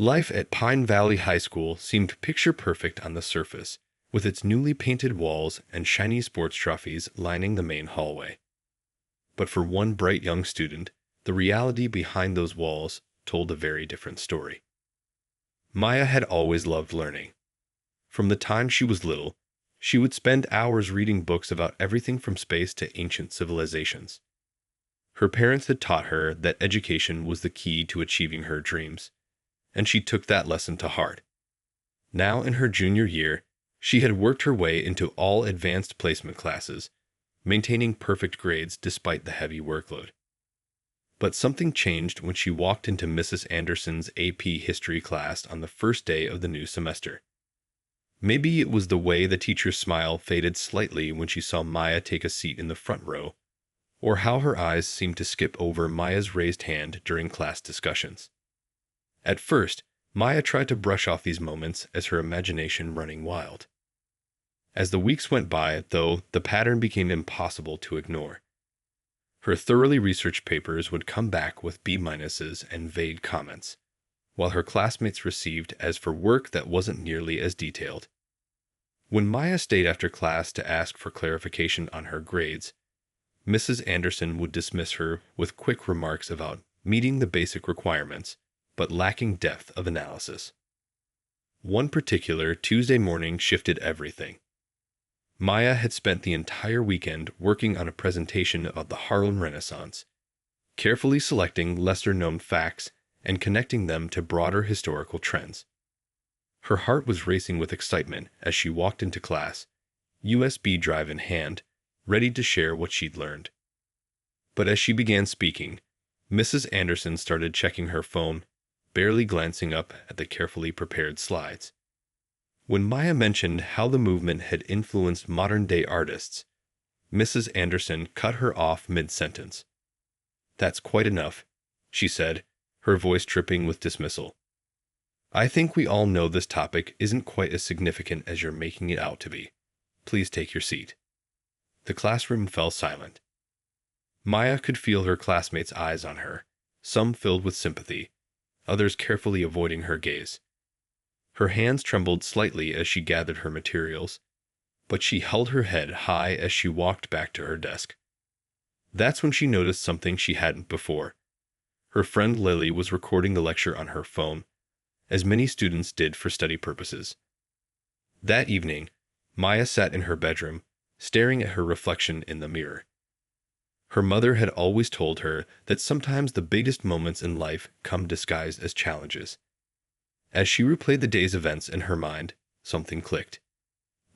Life at Pine Valley High School seemed picture perfect on the surface, with its newly painted walls and shiny sports trophies lining the main hallway. But for one bright young student, the reality behind those walls told a very different story. Maya had always loved learning. From the time she was little, she would spend hours reading books about everything from space to ancient civilizations. Her parents had taught her that education was the key to achieving her dreams, and she took that lesson to heart. Now in her junior year, she had worked her way into all advanced placement classes, maintaining perfect grades despite the heavy workload. But something changed when she walked into Mrs. Anderson's AP history class on the first day of the new semester. Maybe it was the way the teacher's smile faded slightly when she saw Maya take a seat in the front row, or how her eyes seemed to skip over Maya's raised hand during class discussions. At first, Maya tried to brush off these moments as her imagination running wild. As the weeks went by, though, the pattern became impossible to ignore. Her thoroughly researched papers would come back with B-minuses and vague comments, while her classmates received as for work that wasn't nearly as detailed. When Maya stayed after class to ask for clarification on her grades, Mrs. Anderson would dismiss her with quick remarks about meeting the basic requirements, but lacking depth of analysis. One particular Tuesday morning shifted everything. Maya had spent the entire weekend working on a presentation about the Harlem Renaissance, carefully selecting lesser-known facts and connecting them to broader historical trends. Her heart was racing with excitement as she walked into class, USB drive in hand, ready to share what she'd learned. But as she began speaking, Mrs. Anderson started checking her phone, barely glancing up at the carefully prepared slides. When Maya mentioned how the movement had influenced modern-day artists, Mrs. Anderson cut her off mid-sentence. "That's quite enough," she said, her voice dripping with dismissal. "I think we all know this topic isn't quite as significant as you're making it out to be. Please take your seat." The classroom fell silent. Maya could feel her classmates' eyes on her, some filled with sympathy, others carefully avoiding her gaze. Her hands trembled slightly as she gathered her materials, but she held her head high as she walked back to her desk. That's when she noticed something she hadn't before. Her friend Lily was recording the lecture on her phone, as many students did for study purposes. That evening, Maya sat in her bedroom, staring at her reflection in the mirror. Her mother had always told her that sometimes the biggest moments in life come disguised as challenges. As she replayed the day's events in her mind, something clicked.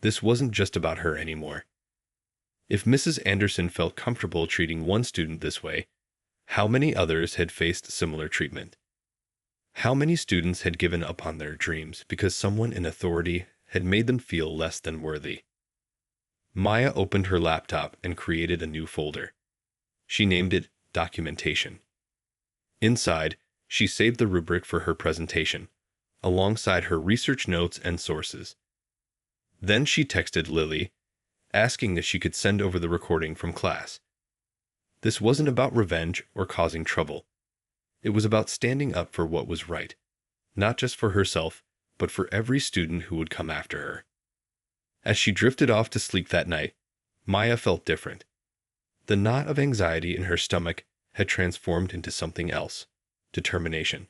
This wasn't just about her anymore. If Mrs. Anderson felt comfortable treating one student this way, how many others had faced similar treatment? How many students had given up on their dreams because someone in authority had made them feel less than worthy? Maya opened her laptop and created a new folder. She named it Documentation. Inside, she saved the rubric for her presentation, alongside her research notes and sources. Then she texted Lily, asking if she could send over the recording from class. This wasn't about revenge or causing trouble. It was about standing up for what was right, not just for herself, but for every student who would come after her. As she drifted off to sleep that night, Maya felt different. The knot of anxiety in her stomach had transformed into something else: determination.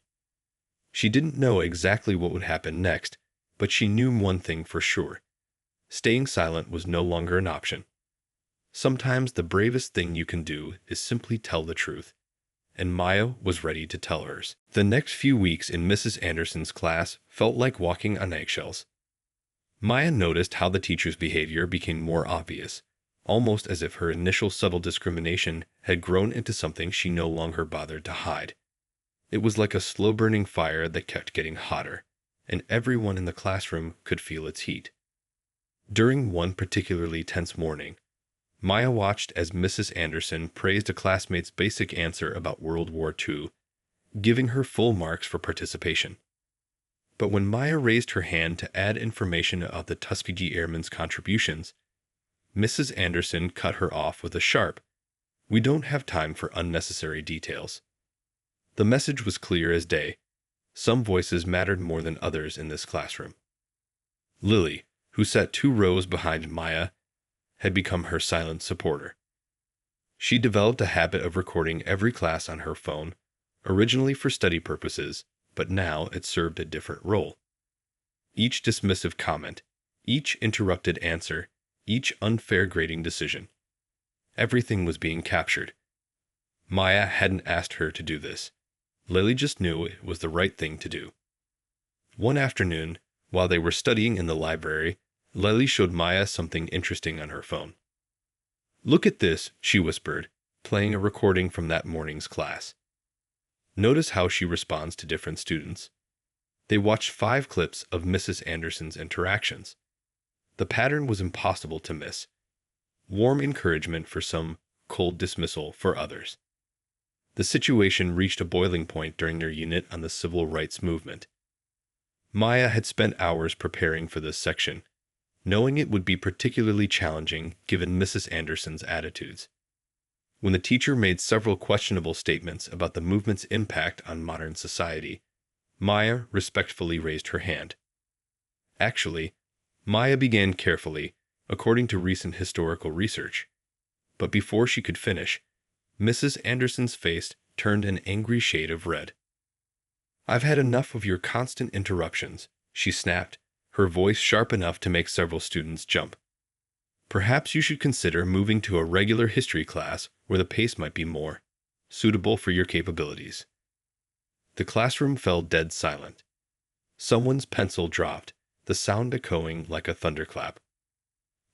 She didn't know exactly what would happen next, but she knew one thing for sure. Staying silent was no longer an option. Sometimes the bravest thing you can do is simply tell the truth, and Maya was ready to tell hers. The next few weeks in Mrs. Anderson's class felt like walking on eggshells. Maya noticed how the teacher's behavior became more obvious, almost as if her initial subtle discrimination had grown into something she no longer bothered to hide. It was like a slow-burning fire that kept getting hotter, and everyone in the classroom could feel its heat. During one particularly tense morning, Maya watched as Mrs. Anderson praised a classmate's basic answer about World War II, giving her full marks for participation. But when Maya raised her hand to add information about the Tuskegee Airmen's contributions, Mrs. Anderson cut her off with a sharp, "We don't have time for unnecessary details." The message was clear as day. Some voices mattered more than others in this classroom. Lily, who sat 2 rows behind Maya, had become her silent supporter. She developed a habit of recording every class on her phone, originally for study purposes, but now it served a different role. Each dismissive comment, each interrupted answer, each unfair grading decision. Everything was being captured. Maya hadn't asked her to do this. Lily just knew it was the right thing to do. One afternoon, while they were studying in the library, Lily showed Maya something interesting on her phone. "Look at this," she whispered, playing a recording from that morning's class. Notice how she responds to different students. They watched 5 clips of Mrs. Anderson's interactions. The pattern was impossible to miss. Warm encouragement for some, cold dismissal for others. The situation reached a boiling point during their unit on the civil rights movement. Maya had spent hours preparing for this section, knowing it would be particularly challenging given Mrs. Anderson's attitudes. When the teacher made several questionable statements about the movement's impact on modern society, Maya respectfully raised her hand. Actually, Maya began carefully, according to recent historical research. But before she could finish, Mrs. Anderson's face turned an angry shade of red. "I've had enough of your constant interruptions," she snapped, her voice sharp enough to make several students jump. "Perhaps you should consider moving to a regular history class where the pace might be more suitable for your capabilities." The classroom fell dead silent. Someone's pencil dropped, the sound echoing like a thunderclap.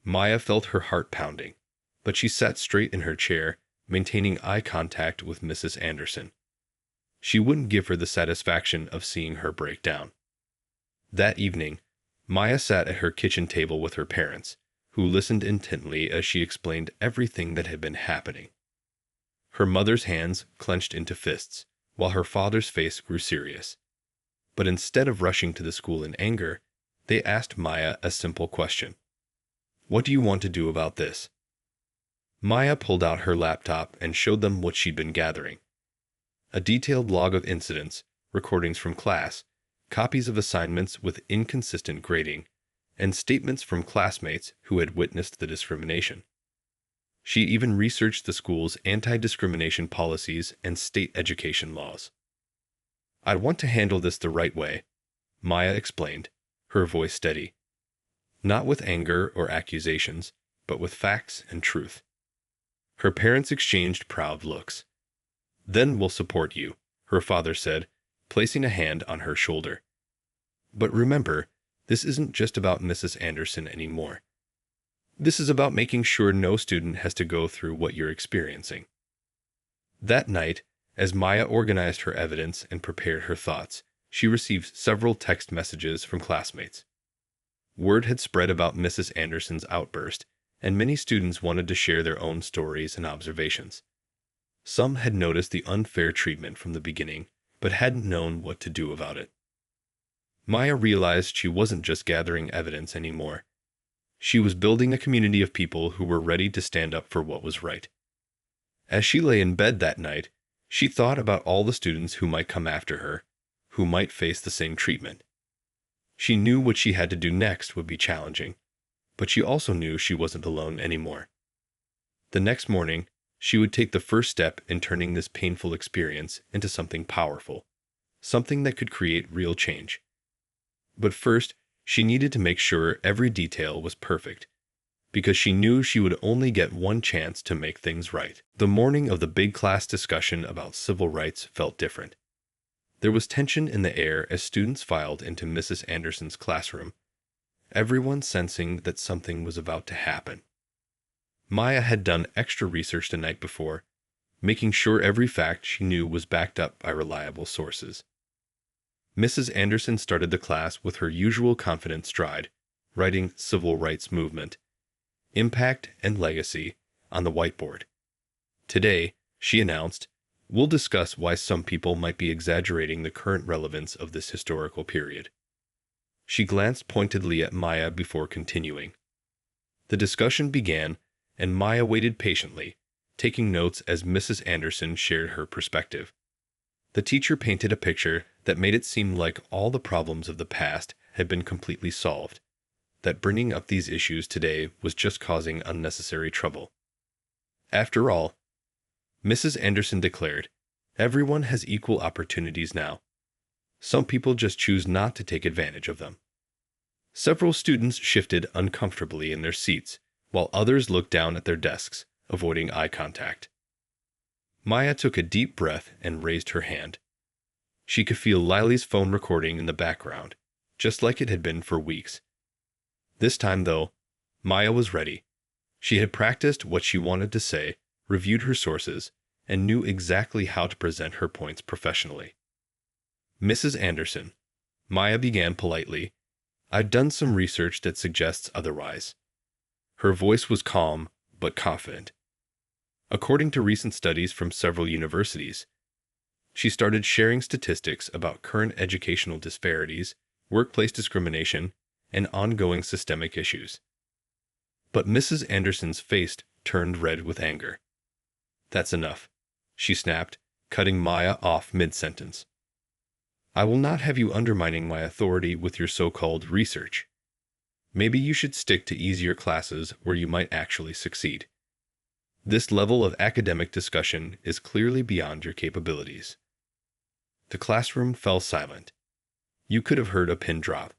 Maya felt her heart pounding, but she sat straight in her chair, maintaining eye contact with Mrs. Anderson. She wouldn't give her the satisfaction of seeing her break down. That evening, Maya sat at her kitchen table with her parents, who listened intently as she explained everything that had been happening. Her mother's hands clenched into fists, while her father's face grew serious. But instead of rushing to the school in anger, they asked Maya a simple question. "What do you want to do about this?" Maya pulled out her laptop and showed them what she'd been gathering. A detailed log of incidents, recordings from class, copies of assignments with inconsistent grading, and statements from classmates who had witnessed the discrimination. She even researched the school's anti-discrimination policies and state education laws. "I want to handle this the right way," Maya explained, her voice steady. "Not with anger or accusations, but with facts and truth." Her parents exchanged proud looks. "Then we'll support you," her father said, placing a hand on her shoulder. "But remember, this isn't just about Mrs. Anderson anymore. This is about making sure no student has to go through what you're experiencing." That night, as Maya organized her evidence and prepared her thoughts, she received several text messages from classmates. Word had spread about Mrs. Anderson's outburst, and many students wanted to share their own stories and observations. Some had noticed the unfair treatment from the beginning, but hadn't known what to do about it. Maya realized she wasn't just gathering evidence anymore. She was building a community of people who were ready to stand up for what was right. As she lay in bed that night, she thought about all the students who might come after her, who might face the same treatment. She knew what she had to do next would be challenging, but she also knew she wasn't alone anymore. The next morning, she would take the first step in turning this painful experience into something powerful, something that could create real change. But first, she needed to make sure every detail was perfect, because she knew she would only get one chance to make things right. The morning of the big class discussion about civil rights felt different. There was tension in the air as students filed into Mrs. Anderson's classroom, everyone sensing that something was about to happen. Maya had done extra research the night before, making sure every fact she knew was backed up by reliable sources. Mrs. Anderson started the class with her usual confident stride, writing Civil Rights Movement, Impact and Legacy on the whiteboard. Today, she announced, we'll discuss why some people might be exaggerating the current relevance of this historical period. She glanced pointedly at Maya before continuing. The discussion began, and Maya waited patiently, taking notes as Mrs. Anderson shared her perspective. The teacher painted a picture that made it seem like all the problems of the past had been completely solved, that bringing up these issues today was just causing unnecessary trouble. After all, Mrs. Anderson declared, everyone has equal opportunities now. Some people just choose not to take advantage of them. Several students shifted uncomfortably in their seats, while others looked down at their desks, avoiding eye contact. Maya took a deep breath and raised her hand. She could feel Lily's phone recording in the background, just like it had been for weeks. This time, though, Maya was ready. She had practiced what she wanted to say, reviewed her sources, and knew exactly how to present her points professionally. Mrs. Anderson, Maya began politely, I've done some research that suggests otherwise. Her voice was calm, but confident. According to recent studies from several universities, she started sharing statistics about current educational disparities, workplace discrimination, and ongoing systemic issues. But Mrs. Anderson's face turned red with anger. That's enough, she snapped, cutting Maya off mid-sentence. I will not have you undermining my authority with your so-called research. Maybe you should stick to easier classes where you might actually succeed. This level of academic discussion is clearly beyond your capabilities. The classroom fell silent. You could have heard a pin drop.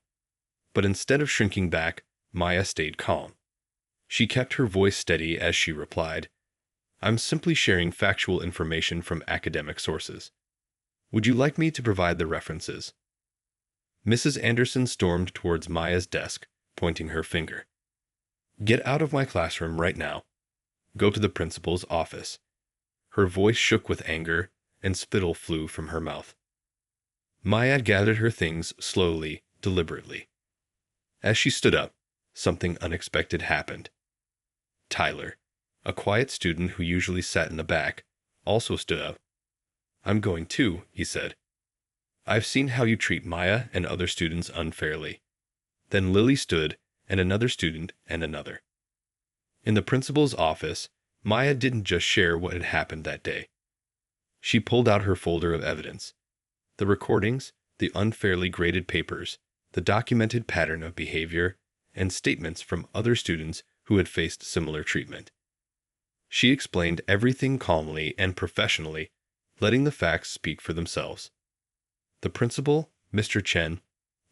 But instead of shrinking back, Maya stayed calm. She kept her voice steady as she replied, I'm simply sharing factual information from academic sources. Would you like me to provide the references? Mrs. Anderson stormed towards Maya's desk, pointing her finger. Get out of my classroom right now. Go to the principal's office. Her voice shook with anger, and spittle flew from her mouth. Maya gathered her things slowly, deliberately. As she stood up, something unexpected happened. Tyler, a quiet student who usually sat in the back, also stood up. I'm going too, he said. I've seen how you treat Maya and other students unfairly. Then Lily stood, and another student, and another. In the principal's office, Maya didn't just share what had happened that day. She pulled out her folder of evidence. The recordings, the unfairly graded papers, the documented pattern of behavior, and statements from other students who had faced similar treatment. She explained everything calmly and professionally, letting the facts speak for themselves. The principal, Mr. Chen,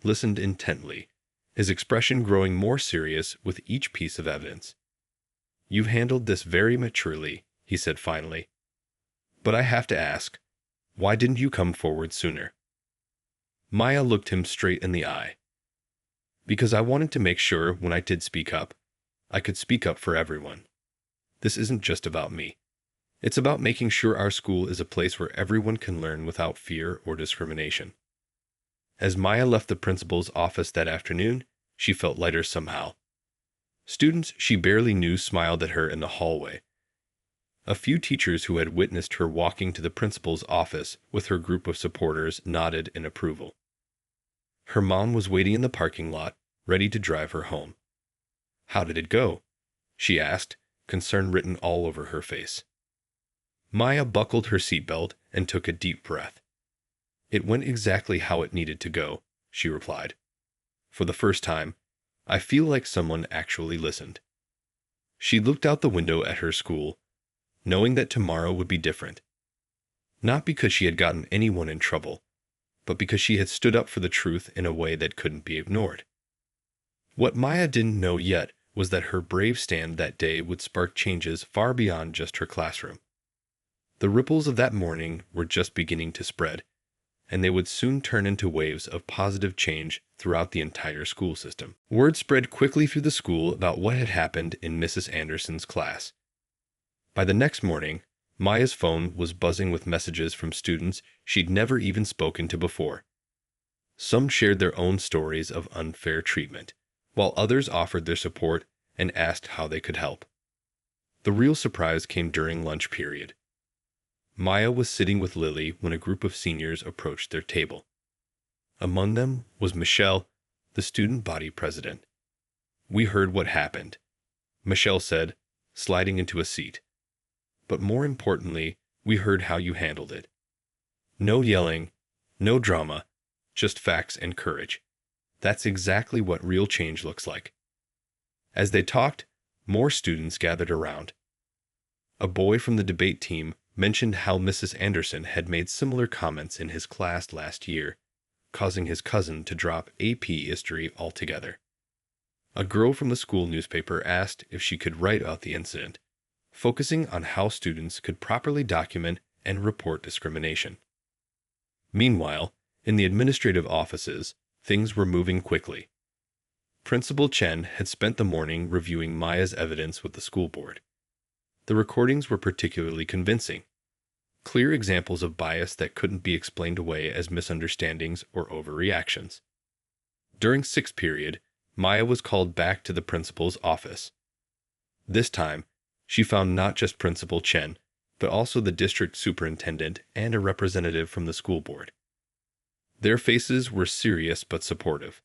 listened intently, his expression growing more serious with each piece of evidence. You've handled this very maturely, he said finally. But I have to ask, why didn't you come forward sooner? Maya looked him straight in the eye. Because I wanted to make sure when I did speak up, I could speak up for everyone. This isn't just about me. It's about making sure our school is a place where everyone can learn without fear or discrimination. As Maya left the principal's office that afternoon, she felt lighter somehow. Students she barely knew smiled at her in the hallway. A few teachers who had witnessed her walking to the principal's office with her group of supporters nodded in approval. Her mom was waiting in the parking lot, ready to drive her home. How did it go? She asked, concern written all over her face. Maya buckled her seatbelt and took a deep breath. It went exactly how it needed to go, she replied. For the first time, I feel like someone actually listened. She looked out the window at her school, knowing that tomorrow would be different. Not because she had gotten anyone in trouble, but because she had stood up for the truth in a way that couldn't be ignored. What Maya didn't know yet was that her brave stand that day would spark changes far beyond just her classroom. The ripples of that morning were just beginning to spread, and they would soon turn into waves of positive change throughout the entire school system. Word spread quickly through the school about what had happened in Mrs. Anderson's class. By the next morning, Maya's phone was buzzing with messages from students she'd never even spoken to before. Some shared their own stories of unfair treatment, while others offered their support and asked how they could help. The real surprise came during lunch period. Maya was sitting with Lily when a group of seniors approached their table. Among them was Michelle, the student body president. We heard what happened, Michelle said, sliding into a seat. But more importantly, we heard how you handled it. No yelling, no drama, just facts and courage. That's exactly what real change looks like. As they talked, more students gathered around. A boy from the debate team mentioned how Mrs. Anderson had made similar comments in his class last year, causing his cousin to drop AP history altogether. A girl from the school newspaper asked if she could write about the incident, focusing on how students could properly document and report discrimination. Meanwhile, in the administrative offices, things were moving quickly. Principal Chen had spent the morning reviewing Maya's evidence with the school board. The recordings were particularly convincing. Clear examples of bias that couldn't be explained away as misunderstandings or overreactions. During sixth period, Maya was called back to the principal's office. This time, she found not just Principal Chen, but also the district superintendent and a representative from the school board. Their faces were serious but supportive.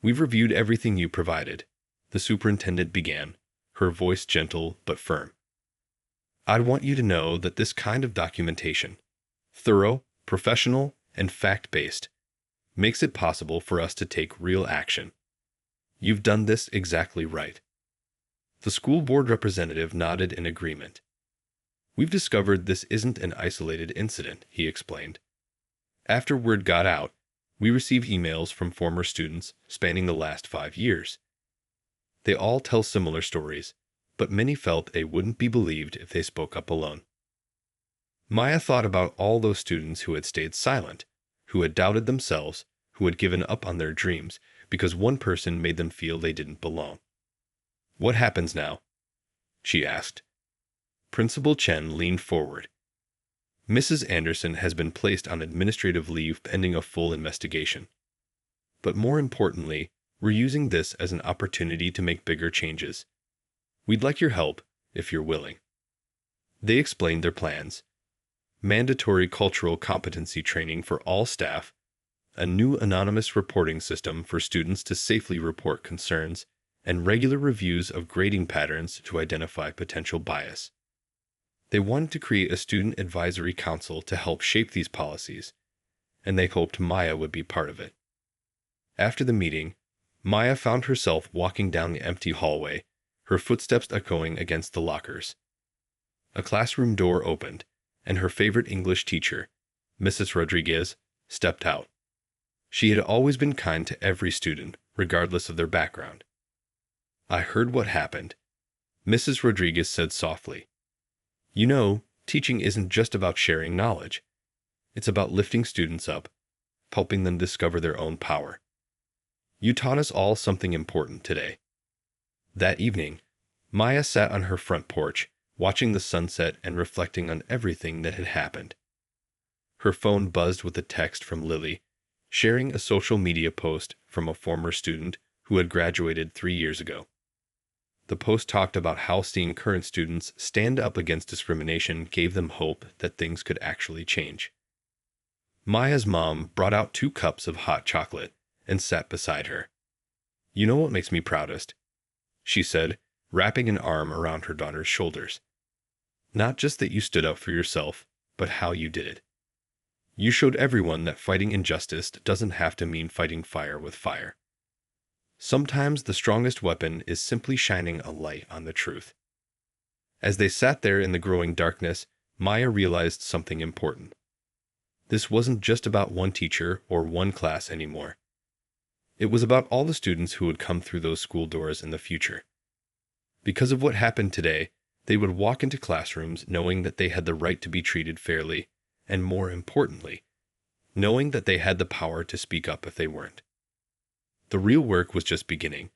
"We've reviewed everything you provided," the superintendent began, her voice gentle but firm. "I'd want you to know that this kind of documentation, thorough, professional, and fact-based, makes it possible for us to take real action. You've done this exactly right." The school board representative nodded in agreement. "We've discovered this isn't an isolated incident," he explained. "After word got out, we received emails from former students spanning the last 5 years. They all tell similar stories, but many felt they wouldn't be believed if they spoke up alone." Maya thought about all those students who had stayed silent, who had doubted themselves, who had given up on their dreams because one person made them feel they didn't belong. "What happens now?" she asked. Principal Chen leaned forward. "Mrs. Anderson has been placed on administrative leave pending a full investigation. But more importantly, we're using this as an opportunity to make bigger changes. We'd like your help, if you're willing." They explained their plans: mandatory cultural competency training for all staff, a new anonymous reporting system for students to safely report concerns, and regular reviews of grading patterns to identify potential bias. They wanted to create a student advisory council to help shape these policies, and they hoped Maya would be part of it. After the meeting, Maya found herself walking down the empty hallway, her footsteps echoing against the lockers. A classroom door opened, and her favorite English teacher, Mrs. Rodriguez, stepped out. She had always been kind to every student, regardless of their background. "I heard what happened," Mrs. Rodriguez said softly. "You know, teaching isn't just about sharing knowledge. It's about lifting students up, helping them discover their own power. You taught us all something important today." That evening, Maya sat on her front porch, watching the sunset and reflecting on everything that had happened. Her phone buzzed with a text from Lily, sharing a social media post from a former student who had graduated 3 years ago. The post talked about how seeing current students stand up against discrimination gave them hope that things could actually change. Maya's mom brought out 2 cups of hot chocolate and sat beside her. "You know what makes me proudest?" she said, wrapping an arm around her daughter's shoulders. "Not just that you stood up for yourself, but how you did it. You showed everyone that fighting injustice doesn't have to mean fighting fire with fire. Sometimes the strongest weapon is simply shining a light on the truth." As they sat there in the growing darkness, Maya realized something important. This wasn't just about one teacher or one class anymore. It was about all the students who would come through those school doors in the future. Because of what happened today, they would walk into classrooms knowing that they had the right to be treated fairly, and more importantly, knowing that they had the power to speak up if they weren't. The real work was just beginning,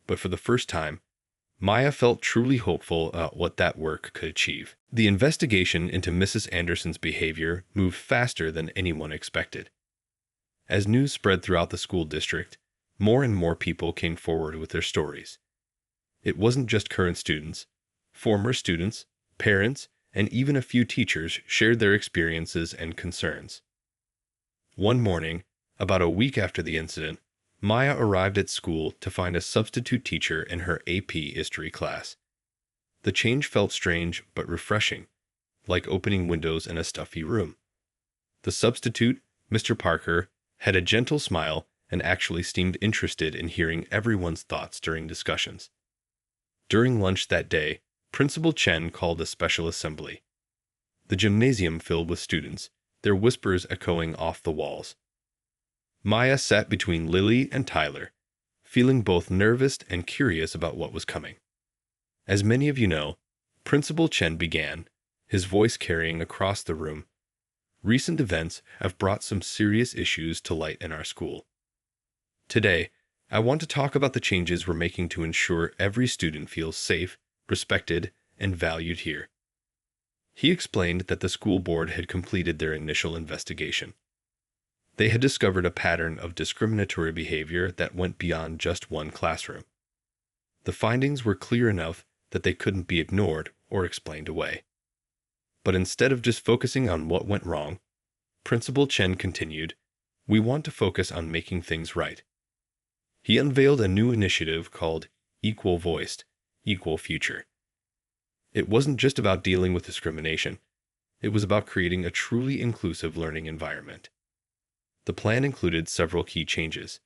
but for the first time, Maya felt truly hopeful about what that work could achieve. The investigation into Mrs. Anderson's behavior moved faster than anyone expected. As news spread throughout the school district, more and more people came forward with their stories. It wasn't just current students. Former students, parents, and even a few teachers shared their experiences and concerns. One morning, about a week after the incident, Maya arrived at school to find a substitute teacher in her AP history class. The change felt strange but refreshing, like opening windows in a stuffy room. The substitute, Mr. Parker, had a gentle smile and actually seemed interested in hearing everyone's thoughts during discussions. During lunch that day, Principal Chen called a special assembly. The gymnasium filled with students, their whispers echoing off the walls. Maya sat between Lily and Tyler, feeling both nervous and curious about what was coming. As many of you know, Principal Chen began, his voice carrying across the room. Recent events have brought some serious issues to light in our school. Today, I want to talk about the changes we're making to ensure every student feels safe, respected, and valued here. He explained that the school board had completed their initial investigation. They had discovered a pattern of discriminatory behavior that went beyond just one classroom. The findings were clear enough that they couldn't be ignored or explained away. But instead of just focusing on what went wrong, Principal Chen continued, "We want to focus on making things right." He unveiled a new initiative called Equal Voiced, Equal Future. It wasn't just about dealing with discrimination. It was about creating a truly inclusive learning environment. The plan included several key changes.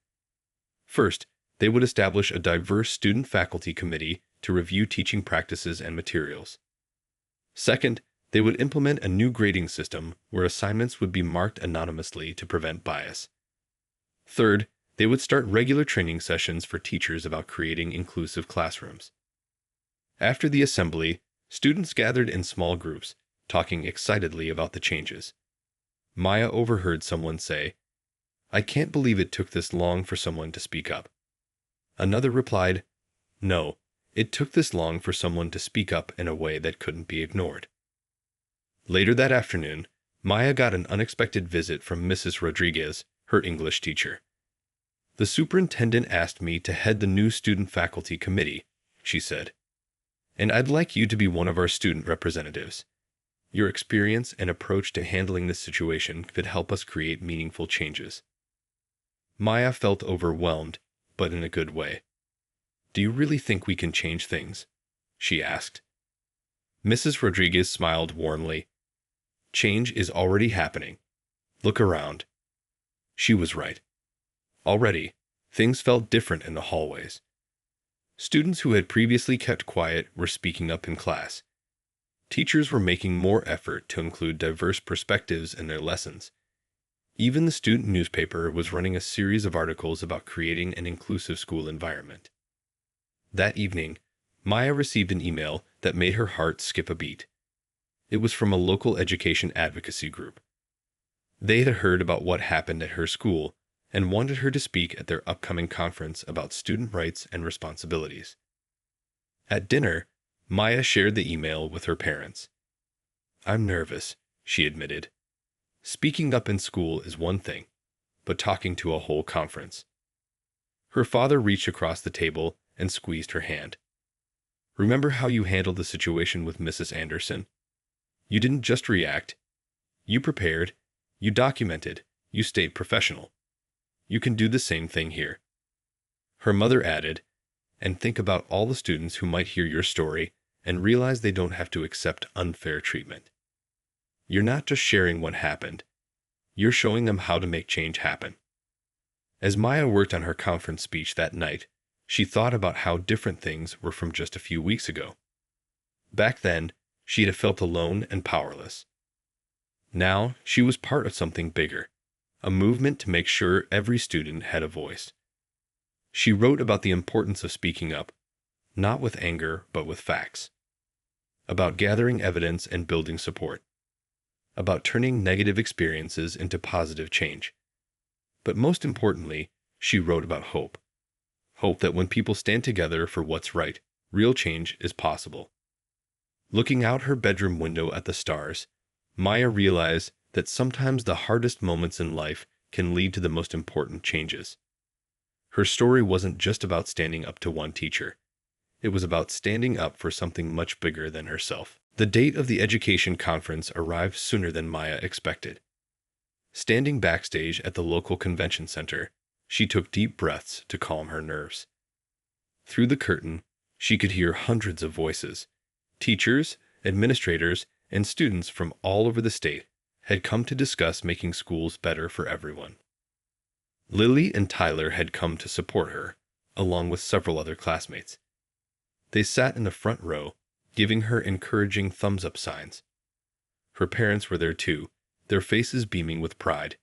First, they would establish a diverse student-faculty committee to review teaching practices and materials. Second, they would implement a new grading system where assignments would be marked anonymously to prevent bias. Third, they would start regular training sessions for teachers about creating inclusive classrooms. After the assembly, students gathered in small groups, talking excitedly about the changes. Maya overheard someone say, "I can't believe it took this long for someone to speak up." Another replied, "No, it took this long for someone to speak up in a way that couldn't be ignored." Later that afternoon, Maya got an unexpected visit from Mrs. Rodriguez, her English teacher. "The superintendent asked me to head the new student-faculty committee," she said. "And I'd like you to be one of our student representatives. Your experience and approach to handling this situation could help us create meaningful changes." Maya felt overwhelmed, but in a good way. "Do you really think we can change things?" she asked. Mrs. Rodriguez smiled warmly. "Change is already happening. Look around." She was right. Already, things felt different in the hallways. Students who had previously kept quiet were speaking up in class. Teachers were making more effort to include diverse perspectives in their lessons. Even the student newspaper was running a series of articles about creating an inclusive school environment. That evening, Maya received an email that made her heart skip a beat. It was from a local education advocacy group. They had heard about what happened at her school and wanted her to speak at their upcoming conference about student rights and responsibilities. At dinner, Maya shared the email with her parents. "I'm nervous," she admitted. "Speaking up in school is one thing, but talking to a whole conference." Her father reached across the table and squeezed her hand. "Remember how you handled the situation with Mrs. Anderson? You didn't just react. You prepared, you documented, you stayed professional. You can do the same thing here." Her mother added, "And think about all the students who might hear your story and realize they don't have to accept unfair treatment. You're not just sharing what happened. You're showing them how to make change happen." As Maya worked on her conference speech that night, she thought about how different things were from just a few weeks ago. Back then, she had felt alone and powerless. Now, she was part of something bigger, a movement to make sure every student had a voice. She wrote about the importance of speaking up, not with anger, but with facts. About gathering evidence and building support. About turning negative experiences into positive change. But most importantly, she wrote about hope. Hope that when people stand together for what's right, real change is possible. Looking out her bedroom window at the stars, Maya realized that sometimes the hardest moments in life can lead to the most important changes. Her story wasn't just about standing up to one teacher. It was about standing up for something much bigger than herself. The date of the education conference arrived sooner than Maya expected. Standing backstage at the local convention center, she took deep breaths to calm her nerves. Through the curtain, she could hear hundreds of voices, teachers, administrators, and students from all over the state, had come to discuss making schools better for everyone. Lily and Tyler had come to support her, along with several other classmates. They sat in the front row, giving her encouraging thumbs-up signs. Her parents were there too, their faces beaming with pride.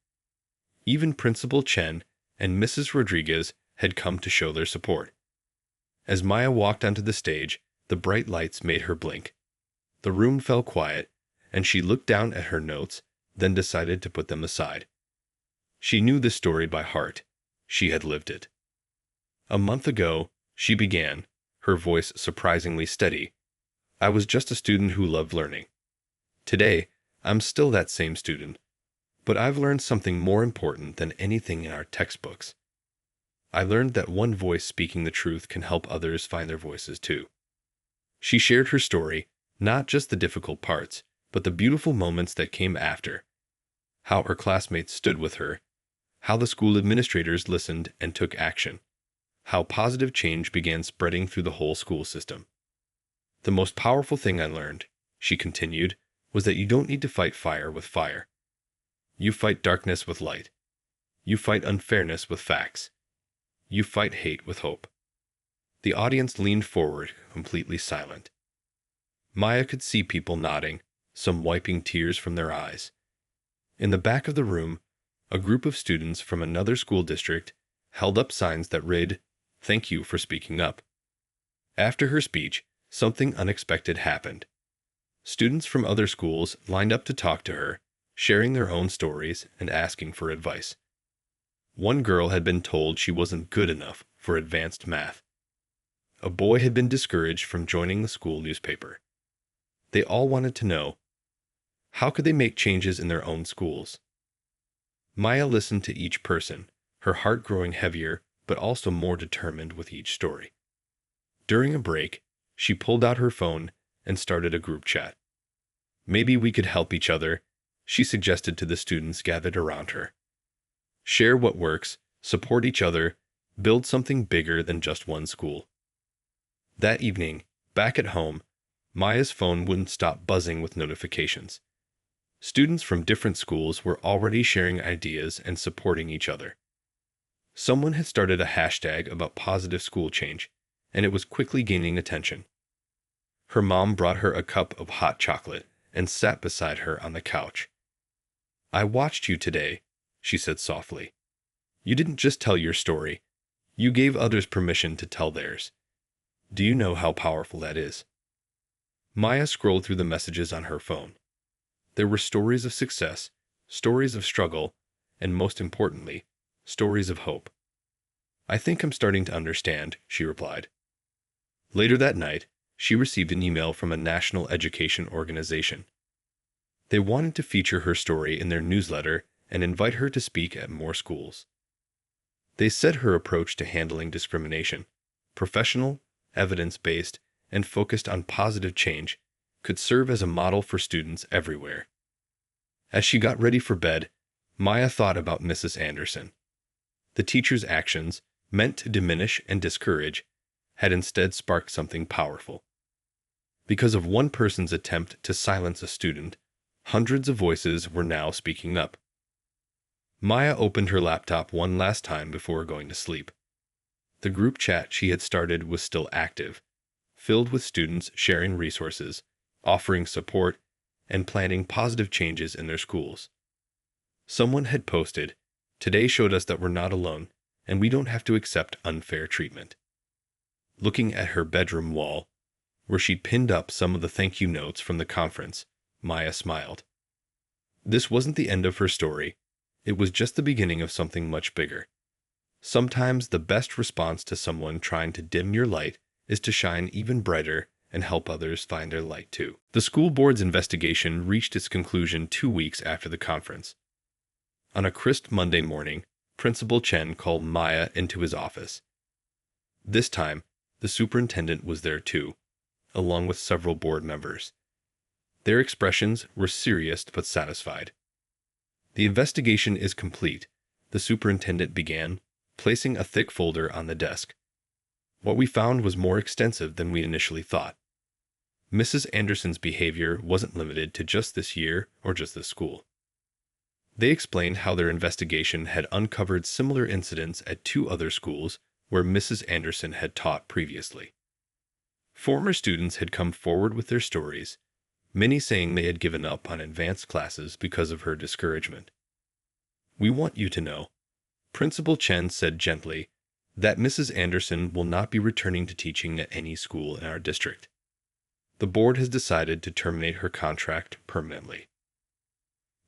Even Principal Chen and Mrs. Rodriguez had come to show their support. As Maya walked onto the stage, the bright lights made her blink. The room fell quiet, and she looked down at her notes, then decided to put them aside. She knew this story by heart. She had lived it. A month ago, she began, her voice surprisingly steady. I was just a student who loved learning. Today, I'm still that same student, but I've learned something more important than anything in our textbooks. I learned that one voice speaking the truth can help others find their voices too. She shared her story, not just the difficult parts, but the beautiful moments that came after. How her classmates stood with her, how the school administrators listened and took action, how positive change began spreading through the whole school system. The most powerful thing I learned, she continued, was that you don't need to fight fire with fire. You fight darkness with light. You fight unfairness with facts. You fight hate with hope. The audience leaned forward, completely silent. Maya could see people nodding, some wiping tears from their eyes. In the back of the room, a group of students from another school district held up signs that read, "Thank you for speaking up." After her speech, something unexpected happened. Students from other schools lined up to talk to her, sharing their own stories and asking for advice. One girl had been told she wasn't good enough for advanced math. A boy had been discouraged from joining the school newspaper. They all wanted to know, how could they make changes in their own schools? Maya listened to each person, her heart growing heavier but also more determined with each story. During a break, she pulled out her phone and started a group chat. Maybe we could help each other, she suggested to the students gathered around her. Share what works, support each other, build something bigger than just one school. That evening, back at home, Maya's phone wouldn't stop buzzing with notifications. Students from different schools were already sharing ideas and supporting each other. Someone had started a hashtag about positive school change, and it was quickly gaining attention. Her mom brought her a cup of hot chocolate and sat beside her on the couch. "I watched you today," she said softly. "You didn't just tell your story. You gave others permission to tell theirs. Do you know how powerful that is?" Maya scrolled through the messages on her phone. There were stories of success, stories of struggle, and most importantly, stories of hope. "I think I'm starting to understand," she replied. Later that night, she received an email from a national education organization. They wanted to feature her story in their newsletter and invite her to speak at more schools. They said her approach to handling discrimination, professional, evidence-based, and focused on positive change, could serve as a model for students everywhere. As she got ready for bed, Maya thought about Mrs. Anderson. The teacher's actions, meant to diminish and discourage, had instead sparked something powerful. Because of one person's attempt to silence a student, hundreds of voices were now speaking up. Maya opened her laptop one last time before going to sleep. The group chat she had started was still active, filled with students sharing resources, offering support, and planning positive changes in their schools. Someone had posted, "Today showed us that we're not alone, and we don't have to accept unfair treatment." Looking at her bedroom wall, where she'd pinned up some of the thank you notes from the conference, Maya smiled. This wasn't the end of her story. It was just the beginning of something much bigger. Sometimes the best response to someone trying to dim your light is to shine even brighter and help others find their light too. The school board's investigation reached its conclusion 2 weeks after the conference. On a crisp Monday morning, Principal Chen called Maya into his office. This time, the superintendent was there too, along with several board members. Their expressions were serious but satisfied. "The investigation is complete," the superintendent began, placing a thick folder on the desk. "What we found was more extensive than we initially thought. Mrs. Anderson's behavior wasn't limited to just this year or just this school. They explained how their investigation had uncovered similar incidents at 2 other schools where Mrs. Anderson had taught previously. Former students had come forward with their stories, many saying they had given up on advanced classes because of her discouragement. "We want you to know," Principal Chen said gently, "that Mrs. Anderson will not be returning to teaching at any school in our district. The board has decided to terminate her contract permanently."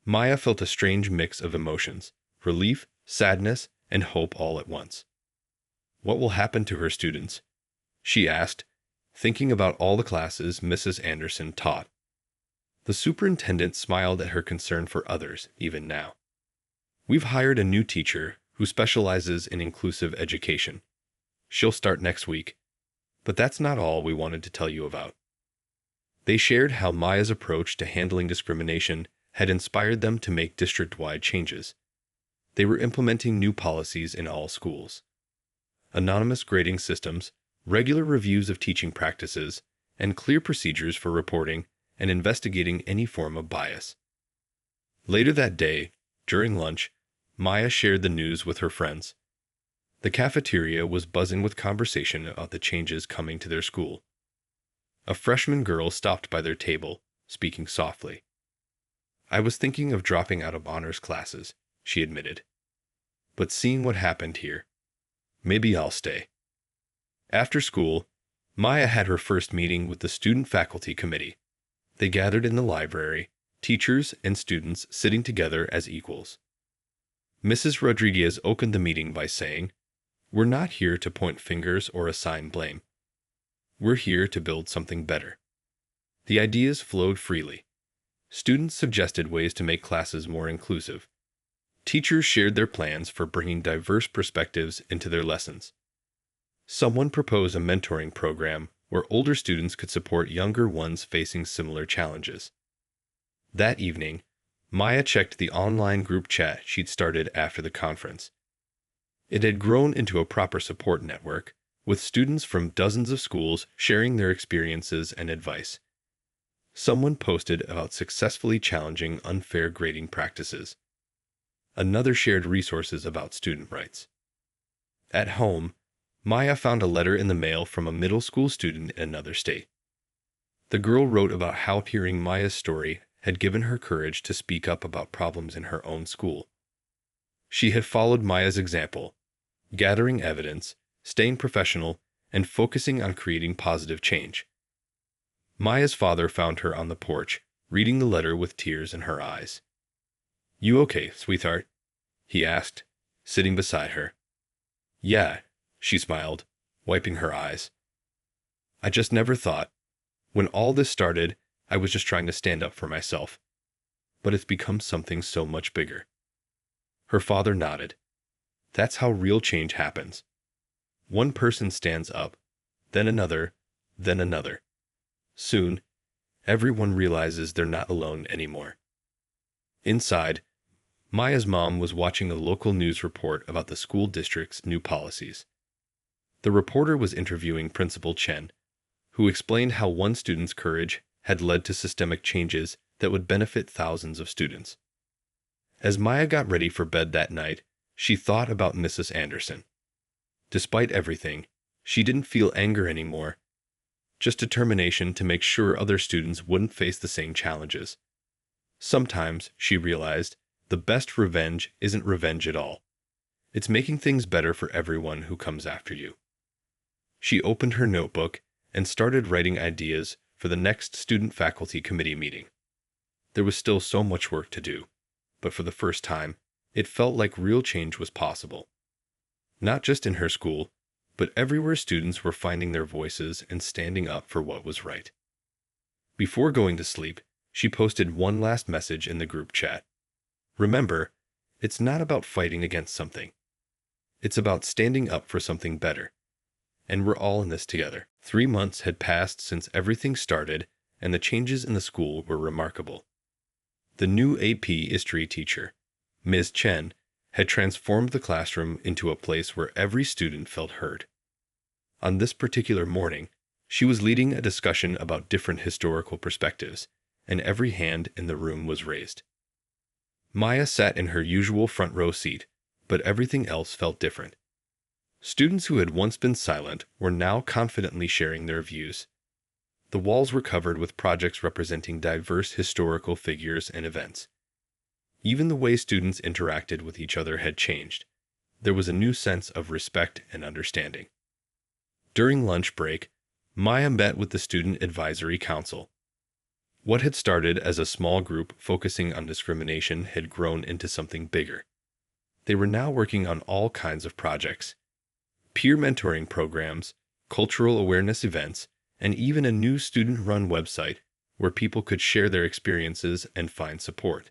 Maya felt a strange mix of emotions, relief, sadness, and hope all at once. What will happen to her students? She asked, thinking about all the classes Mrs. Anderson taught. The superintendent smiled at her concern for others, even now. "We've hired a new teacher who specializes in inclusive education. She'll start next week. But that's not all we wanted to tell you about." They shared how Maya's approach to handling discrimination had inspired them to make district-wide changes. They were implementing new policies in all schools. Anonymous grading systems, regular reviews of teaching practices, and clear procedures for reporting and investigating any form of bias. Later that day, during lunch, Maya shared the news with her friends. The cafeteria was buzzing with conversation about the changes coming to their school. A freshman girl stopped by their table, speaking softly. "I was thinking of dropping out of honors classes," she admitted. "But seeing what happened here, maybe I'll stay." After school, Maya had her first meeting with the student-faculty committee. They gathered in the library, teachers and students sitting together as equals. Mrs. Rodriguez opened the meeting by saying, "We're not here to point fingers or assign blame. We're here to build something better." The ideas flowed freely. Students suggested ways to make classes more inclusive. Teachers shared their plans for bringing diverse perspectives into their lessons. Someone proposed a mentoring program where older students could support younger ones facing similar challenges. That evening, Maya checked the online group chat she'd started after the conference. It had grown into a proper support network, with students from dozens of schools sharing their experiences and advice. Someone posted about successfully challenging unfair grading practices. Another shared resources about student rights. At home, Maya found a letter in the mail from a middle school student in another state. The girl wrote about how hearing Maya's story had given her courage to speak up about problems in her own school. She had followed Maya's example, gathering evidence, staying professional, and focusing on creating positive change. Maya's father found her on the porch, reading the letter with tears in her eyes. "You okay, sweetheart?" he asked, sitting beside her. "Yeah," she smiled, wiping her eyes. "I just never thought. When all this started, I was just trying to stand up for myself. But it's become something so much bigger." Her father nodded. That's how real change happens. One person stands up, then another, then another. Soon, everyone realizes they're not alone anymore. Inside, Maya's mom was watching a local news report about the school district's new policies. The reporter was interviewing Principal Chen, who explained how one student's courage had led to systemic changes that would benefit thousands of students. As Maya got ready for bed that night, she thought about Mrs. Anderson. Despite everything, she didn't feel anger anymore, just determination to make sure other students wouldn't face the same challenges. Sometimes, she realized, the best revenge isn't revenge at all. It's making things better for everyone who comes after you. She opened her notebook and started writing ideas for the next student-faculty committee meeting. There was still so much work to do, but for the first time, it felt like real change was possible. Not just in her school, but everywhere students were finding their voices and standing up for what was right. Before going to sleep, she posted one last message in the group chat. "Remember, it's not about fighting against something. It's about standing up for something better. And we're all in this together." 3 months had passed since everything started, and the changes in the school were remarkable. The new AP history teacher, Ms. Chen, had transformed the classroom into a place where every student felt heard. On this particular morning, she was leading a discussion about different historical perspectives, and every hand in the room was raised. Maya sat in her usual front row seat, but everything else felt different. Students who had once been silent were now confidently sharing their views. The walls were covered with projects representing diverse historical figures and events. Even the way students interacted with each other had changed. There was a new sense of respect and understanding. During lunch break, Maya met with the Student Advisory Council. What had started as a small group focusing on discrimination had grown into something bigger. They were now working on all kinds of projects: peer mentoring programs, cultural awareness events, and even a new student-run website where people could share their experiences and find support.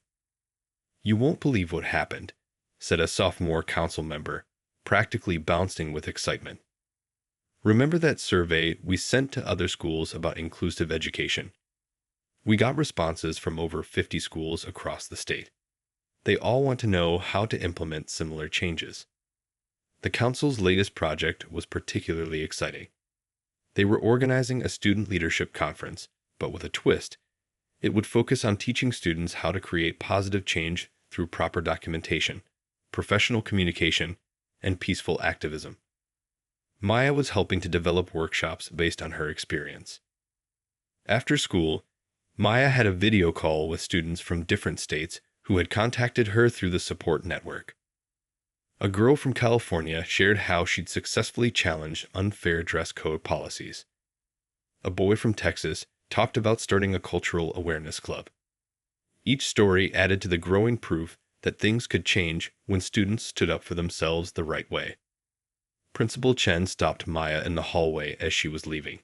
"You won't believe what happened," said a sophomore council member, practically bouncing with excitement. "Remember that survey we sent to other schools about inclusive education? We got responses from over 50 schools across the state. They all want to know how to implement similar changes." The council's latest project was particularly exciting. They were organizing a student leadership conference, but with a twist. It would focus on teaching students how to create positive change through proper documentation, professional communication, and peaceful activism. Maya was helping to develop workshops based on her experience. After school, Maya had a video call with students from different states who had contacted her through the support network. A girl from California shared how she'd successfully challenged unfair dress code policies. A boy from Texas talked about starting a cultural awareness club. Each story added to the growing proof that things could change when students stood up for themselves the right way. Principal Chen stopped Maya in the hallway as she was leaving.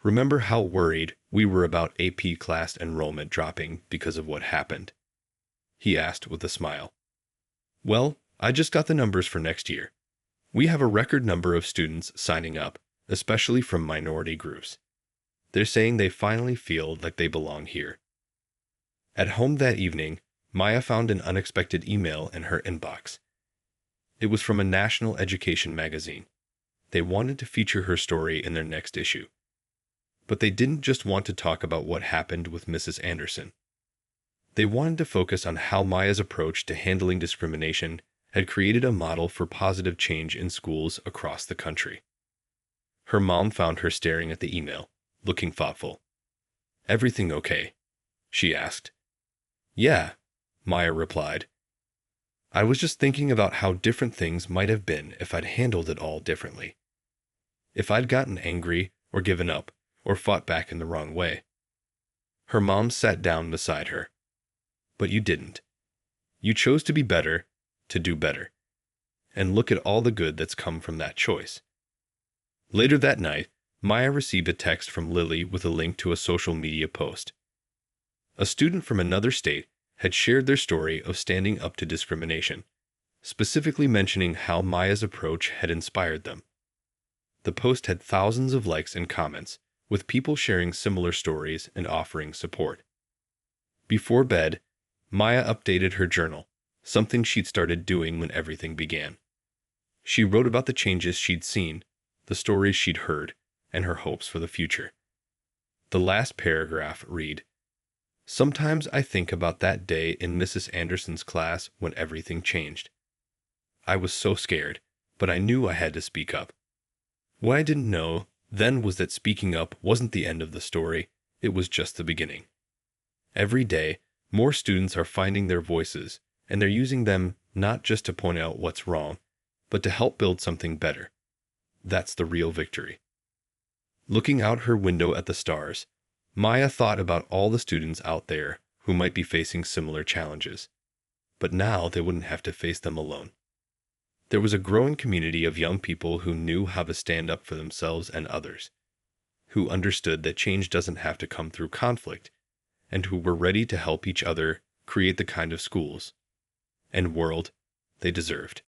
"Remember how worried we were about AP class enrollment dropping because of what happened?" he asked with a smile. "Well, I just got the numbers for next year. We have a record number of students signing up, especially from minority groups. They're saying they finally feel like they belong here." At home that evening, Maya found an unexpected email in her inbox. It was from a national education magazine. They wanted to feature her story in their next issue. But they didn't just want to talk about what happened with Mrs. Anderson. They wanted to focus on how Maya's approach to handling discrimination had created a model for positive change in schools across the country. Her mom found her staring at the email, looking thoughtful. "Everything okay?" she asked. "Yeah," Maya replied. "I was just thinking about how different things might have been if I'd handled it all differently. If I'd gotten angry or given up or fought back in the wrong way." Her mom sat down beside her. "But you didn't. You chose to be better, to do better. And look at all the good that's come from that choice." Later that night, Maya received a text from Lily with a link to a social media post. A student from another state had shared their story of standing up to discrimination, specifically mentioning how Maya's approach had inspired them. The post had thousands of likes and comments, with people sharing similar stories and offering support. Before bed, Maya updated her journal, something she'd started doing when everything began. She wrote about the changes she'd seen, the stories she'd heard, and her hopes for the future. The last paragraph read, "Sometimes I think about that day in Mrs. Anderson's class when everything changed. I was so scared, but I knew I had to speak up. What I didn't know then was that speaking up wasn't the end of the story, it was just the beginning. Every day, more students are finding their voices, and they're using them not just to point out what's wrong, but to help build something better. That's the real victory." Looking out her window at the stars, Maya thought about all the students out there who might be facing similar challenges. But now they wouldn't have to face them alone. There was a growing community of young people who knew how to stand up for themselves and others, who understood that change doesn't have to come through conflict, and who were ready to help each other create the kind of schools and world they deserved.